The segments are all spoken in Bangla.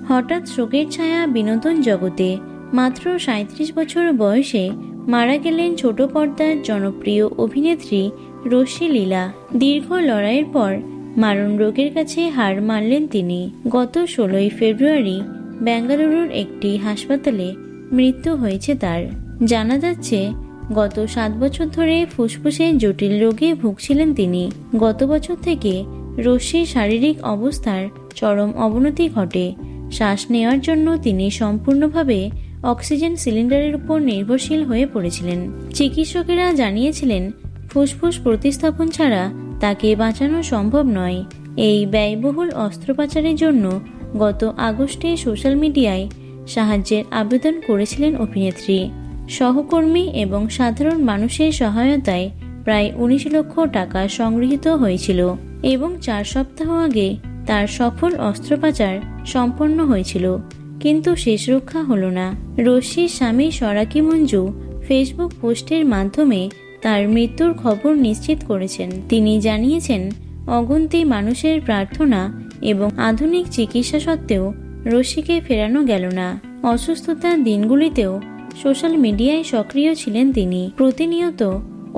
হঠাৎ শোকের ছায়া বিনোদন জগতে। মাত্র 37 বছর বয়সে মারা গেলেন ছোট পর্দার জনপ্রিয় অভিনেত্রী রশ্মি লীলা। দীর্ঘ লড়াইয়ের পর মারণ রোগের কাছে হার মানলেন তিনি। গত 16 ফেব্রুয়ারি বেঙ্গালুরুর একটি হাসপাতালে মৃত্যু হয়েছে তার। জানা যাচ্ছে, গত 7 বছর ধরে ফুসফুসে জটিল রোগে ভুগছিলেন তিনি। গত বছর থেকে রশ্মির শারীরিক অবস্থার চরম অবনতি ঘটে। শ্বাস নেওয়ার জন্য তিনি সম্পূর্ণভাবে অক্সিজেন সিলিন্ডারের উপর নির্ভরশীল হয়ে পড়েছিলেন। চিকিৎসকেরা জানিয়েছিলেন, ফুসফুস প্রতিস্থাপন ছাড়া তাকে বাঁচানো সম্ভব নয়। এই ব্যয়বহুল অস্ত্রোপচারের জন্য গত আগস্টে সোশ্যাল মিডিয়ায় সাহায্যের আবেদন করেছিলেন অভিনেত্রী। সহকর্মী এবং সাধারণ মানুষের সহায়তায় প্রায় 19 লক্ষ টাকা সংগৃহীত হয়েছিল এবং 4 সপ্তাহ আগে তার সফল অস্ত্রোপচার সম্পন্ন হয়েছিল, কিন্তু শেষ রক্ষা হলো না। রশ্মির স্বামী সরাকি মঞ্জু ফেসবুক পোস্টের মাধ্যমে তার মৃত্যুর খবর নিশ্চিত করেছেন। তিনি জানিয়েছেন, অগুন্তি মানুষের প্রার্থনা এবং আধুনিক চিকিৎসা সত্ত্বেও রশ্মিকে ফেরানো গেল না। অসুস্থতার দিনগুলিতেও সোশ্যাল মিডিয়ায় সক্রিয় ছিলেন তিনি। প্রতিনিয়ত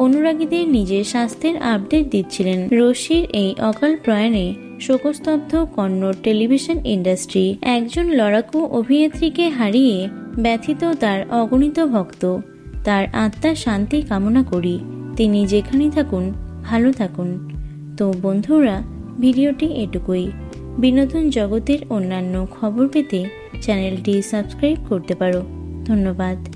অনুরাগীদের নিজের স্বাস্থ্যের আপডেট দিচ্ছিলেন। রশ্মির এই অকাল প্রয়াণে শোকস্তব্ধ কন্নড় টেলিভিশন ইন্ডাস্ট্রি। একজন লড়াকু অভিনেত্রীকে হারিয়ে ব্যথিত তার অগণিত ভক্ত। তার আত্মার শান্তি কামনা করি। তিনি যেখানেই থাকুন ভালো থাকুন। তো বন্ধুরা, ভিডিওটি এটুকুই। বিনোদন জগতের অন্যান্য খবর পেতে চ্যানেলটি সাবস্ক্রাইব করতে পারো। ধন্যবাদ।